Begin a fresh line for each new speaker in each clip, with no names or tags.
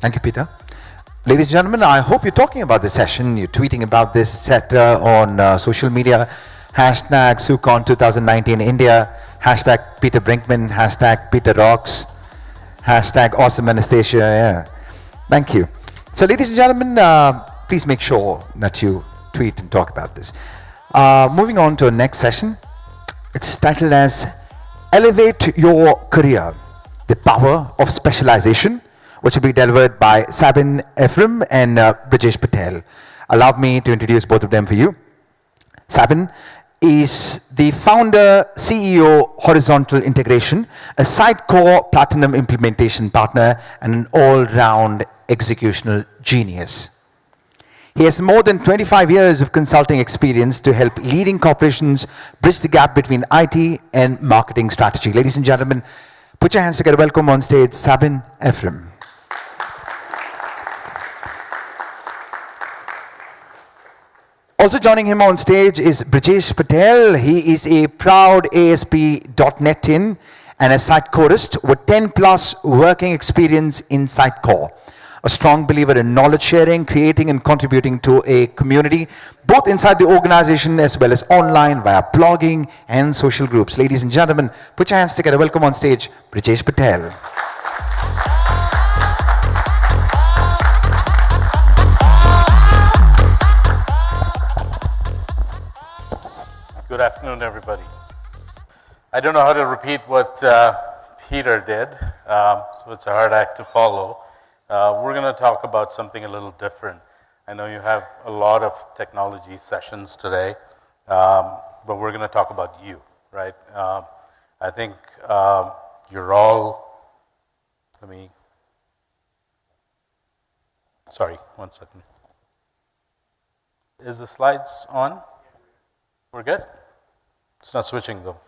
Thank you, Peter. Ladies and gentlemen, I hope you're talking about this session, you're tweeting about this, etc. on social media. Hashtag SUGCON 2019 India, hashtag Peter Brinkman, hashtag Peter Rocks, hashtag Awesome Anastasia. Yeah. Thank you. So, ladies and gentlemen, please make sure that you tweet and talk about this. Moving on to our next session, it's titled as Elevate Your Career, the Power of Specialization, which will be delivered by Sabin, Ephrem, and Brijesh, Patel. Allow me to introduce both of them for you. Sabin is the founder, CEO, Horizontal Integration, a Sitecore Platinum implementation partner, and an all-round executional genius. He has more than 25 years of consulting experience to help leading corporations bridge the gap between IT and marketing strategy. Ladies and gentlemen, put your hands together. Welcome on stage, Sabin, Ephrem. Also joining him on stage is Brijesh Patel. He is a proud ASP.NET in and a Sitecoreist with 10 plus working experience in Sitecore. A strong believer in knowledge sharing, creating and contributing to a community, both inside the organization as well as online via blogging and social groups. Ladies and gentlemen, put your hands together. Welcome on stage, Brijesh Patel.
Good afternoon, everybody. I don't know how to repeat what Peter did, so it's a hard act to follow. We're going to talk about something a little different. I know you have a lot of technology sessions today, but we're going to talk about you, right? I think you're all, sorry, 1 second. Is the slides on? We're good? It's not switching though.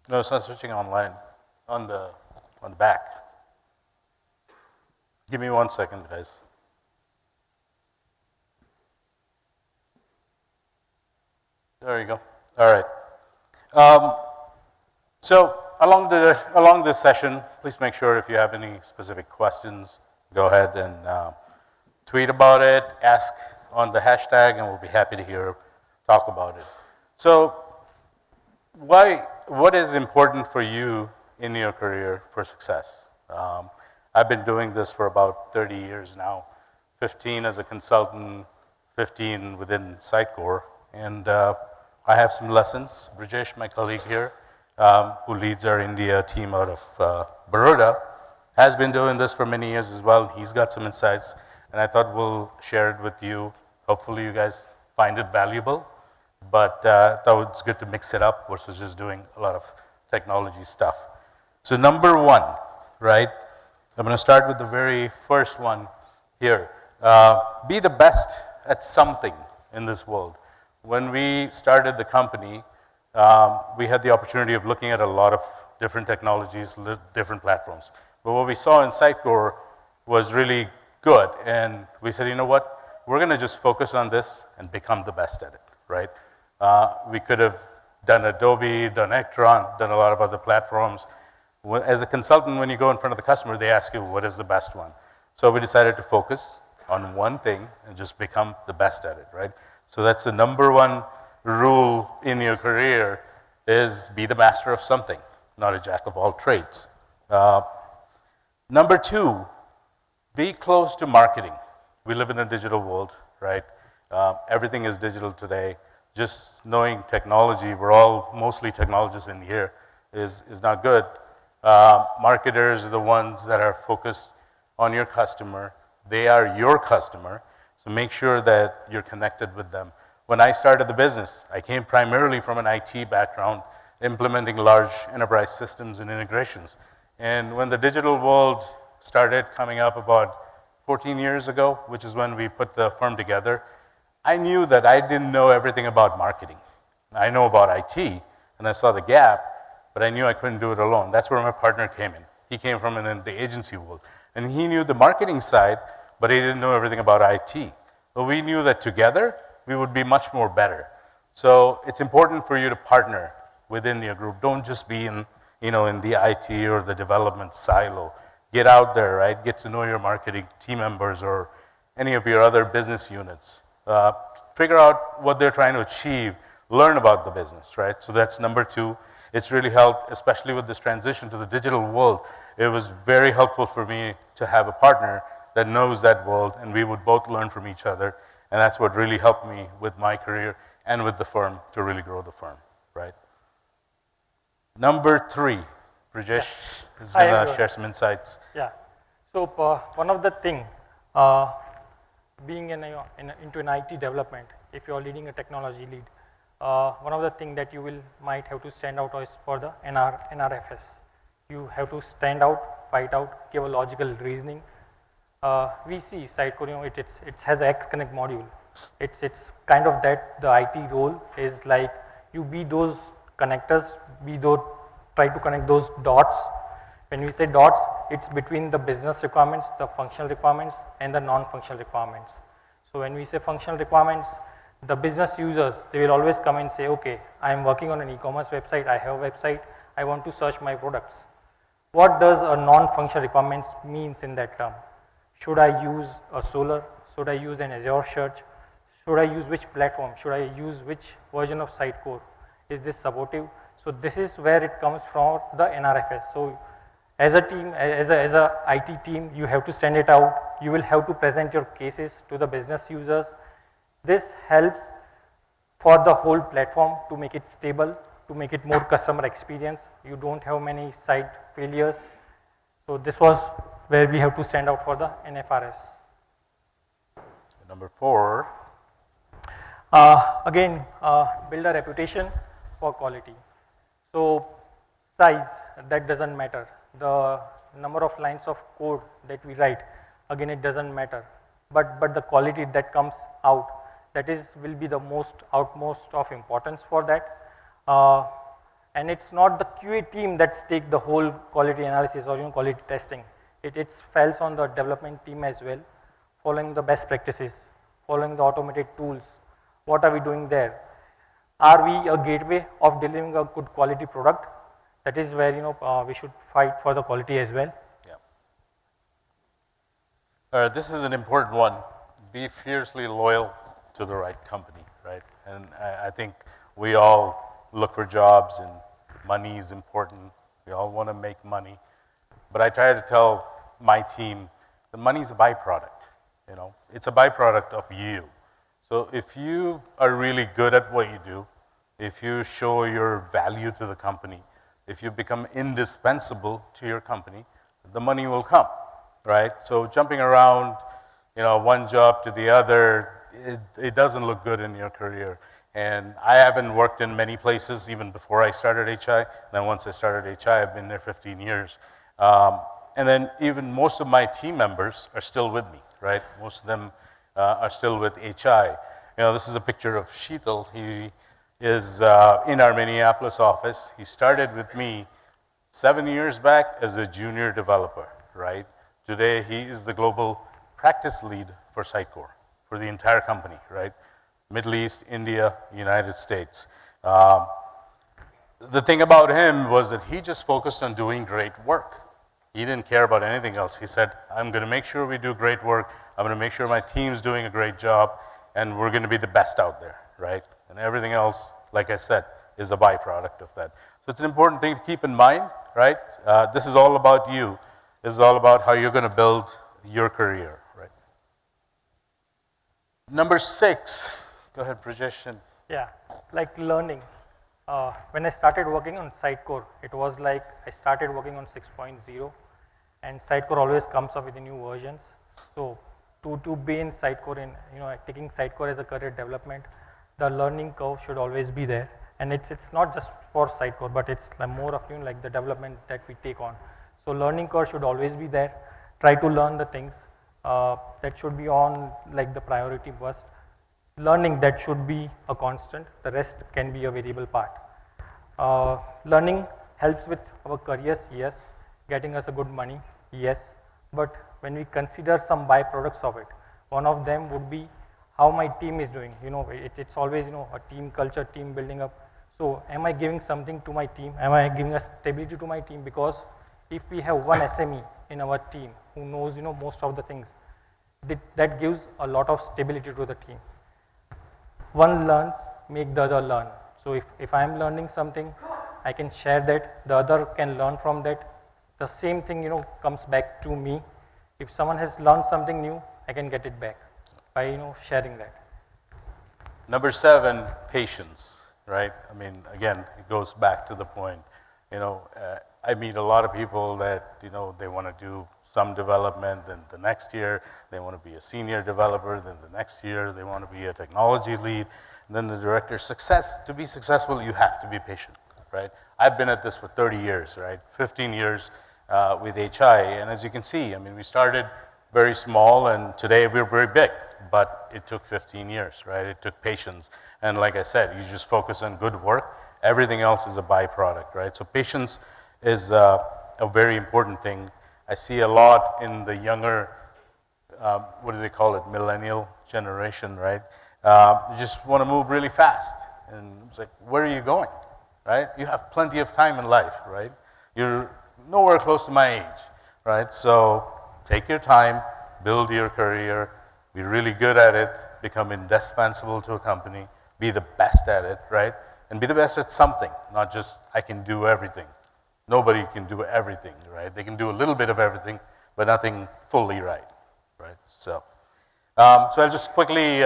No, it's not switching online. On the back. Give me 1 second, guys. There you go. All right. So along this session, please make sure if you have any specific questions, go ahead and tweet about it, ask on the hashtag, and we'll be happy to talk about it. So what is important for you in your career for success? I've been doing this for about 30 years now, 15 as a consultant, 15 within Sitecore, and I have some lessons. Brijesh, my colleague here, who leads our India team out of Baroda, has been doing this for many years as well. He's got some insights, and I thought we'll share it with you. Hopefully you guys find it valuable, but I thought it's good to mix it up versus just doing a lot of technology stuff. So number one, right? I'm going to start with the very first one here. Be the best at something in this world. When we started the company, we had the opportunity of looking at a lot of different technologies, different platforms. But what we saw in Sitecore was really good, and we said, you know what, we're going to just focus on this and become the best at it, right? We could have done Adobe, done Ectron, done a lot of other platforms. As a consultant, when you go in front of the customer, they ask you, what is the best one? So we decided to focus on one thing and just become the best at it, right? So that's the number one rule in your career is be the master of something, not a jack of all trades. Number two, be close to marketing. We live in a digital world, right? Everything is digital today. Just knowing technology, we're all mostly technologists in here, is not good. Marketers are the ones that are focused on your customer. They are your customer, so make sure that you're connected with them. When I started the business, I came primarily from an IT background, implementing large enterprise systems and integrations. And when the digital world started coming up about 14 years ago, which is when we put the firm together, I knew that I didn't know everything about marketing. I know about IT, and I saw the gap, but I knew I couldn't do it alone. That's where my partner came in. He came from the agency world, and he knew the marketing side, but he didn't know everything about IT. But we knew that together, we would be much more better. So it's important for you to partner within your group. Don't just be in, in the IT or the development silo. Get out there, right? Get to know your marketing team members or any of your other business units. Figure out what they're trying to achieve. Learn about the business, right? So that's number 2. It's really helped, especially with this transition to the digital world. It was very helpful for me to have a partner that knows that world, and we would both learn from each other. And that's what really helped me with my career and with the firm to really grow the firm, right? Number 3, Brijesh is going to share some insights.
Yeah. So one of the thing, being into an IT development, if you are leading a technology lead, one of the thing that you might have to stand out is for the NRFS. You have to stand out, fight out, give a logical reasoning. We see Sitecore, it has an X-Connect module. It's kind of that the IT role is like you be those connectors, try to connect those dots. When we say dots, it's between the business requirements, the functional requirements, and the non-functional requirements. So when we say functional requirements, the business users, they will always come and say, okay, I am working on an e-commerce website, I have a website, I want to search my products. What does a non-functional requirements means in that term? Should I use a Solar? Should I use an Azure search? Should I use which platform? Should I use which version of Sitecore? Is this supportive? So this is where it comes from the NRFS. So as a team, as a IT team, you have to stand it out. You will have to present your cases to the business users. This helps for the whole platform to make it stable, to make it more customer experience. You don't have many site failures. So this was where we have to stand out for the NFRS.
Number 4.
Again, build a reputation for quality. So size, that doesn't matter. The number of lines of code that we write, again, it doesn't matter. But the quality that comes out, that will be the utmost of importance for that. And it's not the QA team that's take the whole quality analysis or quality testing. It falls on the development team as well, following the best practices, following the automated tools. What are we doing there? Are we a gateway of delivering a good quality product? That is where we should fight for the quality as well.
Yeah. This is an important one. Be fiercely loyal to the right company, right? And I think we all look for jobs, and money is important. We all want to make money. But I try to tell my team, the money is a byproduct. It's a byproduct of you. So if you are really good at what you do, if you show your value to the company, if you become indispensable to your company, the money will come, right? So jumping around, one job to the other, it doesn't look good in your career. And I haven't worked in many places even before I started HI. Then once I started HI, I've been there 15 years. And then even most of my team members are still with me, right? Most of them are still with HI. This is a picture of Sheetal. He is in our Minneapolis office. He started with me 7 years back as a junior developer, right? Today, he is the global practice lead for Sitecore, for the entire company, right? Middle East, India, United States. The thing about him was that he just focused on doing great work. He didn't care about anything else. He said, I'm going to make sure we do great work. I'm going to make sure my team's doing a great job, and we're going to be the best out there, right? And everything else, like I said, is a byproduct of that. So it's an important thing to keep in mind, right? This is all about you. This is all about how you're going to build your career, right? Number 6. Go ahead, Brijesh.
Yeah, like learning. When I started working on Sitecore, it was like I started working on 6.0, and Sitecore always comes up with the new versions. So to be in Sitecore, taking Sitecore as a career development, the learning curve should always be there. And it's not just for Sitecore, but it's more of like the development that we take on. So learning curve should always be there. Try to learn the things that should be on like the priority first. Learning, that should be a constant. The rest can be a variable part. Learning helps with our careers, yes. Getting us a good money, yes. But when we consider some byproducts of it, one of them would be how my team is doing. It's always a team culture, team building up. So am I giving something to my team? Am I giving a stability to my team? Because if we have one SME in our team who knows most of the things, that gives a lot of stability to the team. One learns, make the other learn. So if I am learning something, I can share that, the other can learn from that. The same thing comes back to me. If someone has learned something new, I can get it back by sharing that.
Number 7, patience, right? I mean, again, it goes back to the point. I meet a lot of people that, they want to do some development, then the next year they want to be a senior developer, then the next year they want to be a technology lead, and then the director. To be successful, you have to be patient, right? I've been at this for 30 years, right? 15 years with HI, and as you can see, I mean, we started very small, and today we're very big, but it took 15 years, right? It took patience, and like I said, you just focus on good work. Everything else is a byproduct, right? So patience is a very important thing. I see a lot in the younger, what do they call it, millennial generation, right? You just want to move really fast. And it's like, where are you going, right? You have plenty of time in life, right? You're nowhere close to my age, right? So take your time, build your career, be really good at it, become indispensable to a company, be the best at it, right? And be the best at something, not just I can do everything. Nobody can do everything, right? They can do a little bit of everything, but nothing fully right? So I'll just quickly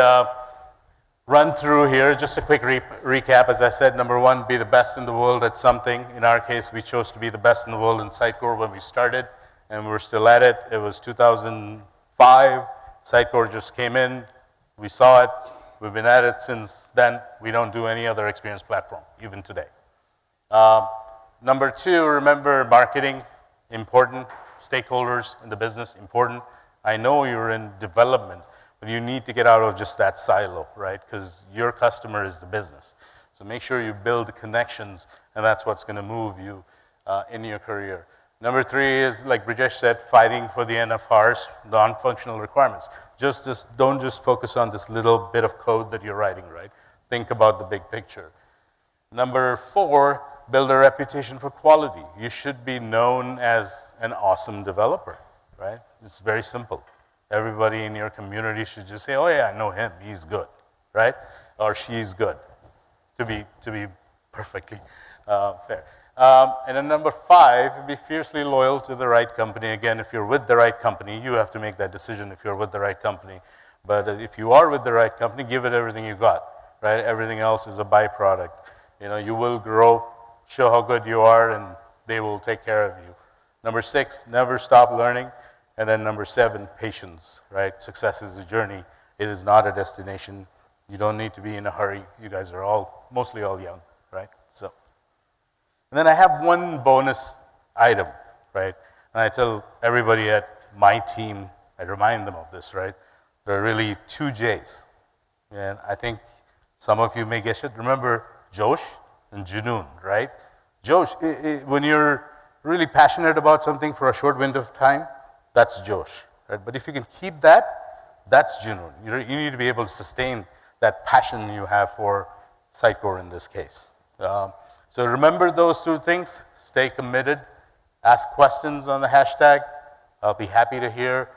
run through here, just a quick recap. As I said, number 1, be the best in the world at something. In our case, we chose to be the best in the world in Sitecore when we started, and we're still at it. It was 2005. Sitecore just came in. We saw it. We've been at it since then. We don't do any other experience platform, even today. Number 2, remember marketing, important. Stakeholders in the business, important. I know you're in development, but you need to get out of just that silo, right? Because your customer is the business. So make sure you build connections, and that's what's going to move you in your career. Number 3 is, like Brijesh said, fighting for the NFRs, non-functional requirements. Don't just focus on this little bit of code that you're writing, right? Think about the big picture. Number 4, build a reputation for quality. You should be known as an awesome developer, right? It's very simple. Everybody in your community should just say, oh yeah, I know him, he's good, right? Or she's good, to be perfectly fair. And then number 5, be fiercely loyal to the right company. Again, if you're with the right company, you have to make that decision if you're with the right company. But if you are with the right company, give it everything you got, right? Everything else is a byproduct. You will grow, show how good you are, and they will take care of you. Number 6, never stop learning. And then number 7, patience, right? Success is a journey. It is not a destination. You don't need to be in a hurry. You guys are mostly all young, right? So, and then I have one bonus item, right? And I tell everybody at my team, I remind them of this, right? There are really 2 J's. And I think some of you may guess it. Remember Josh and Junoon, right? Josh, when you're really passionate about something for a short window of time, that's Josh, right? But if you can keep that, that's Junoon. You need to be able to sustain that passion you have for Sitecore in this case. So remember those 2 things. Stay committed. Ask questions on the hashtag. I'll be happy to hear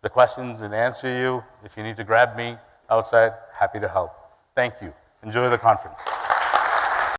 the questions and answer you. If you need to grab me outside, happy to help. Thank you. Enjoy the conference.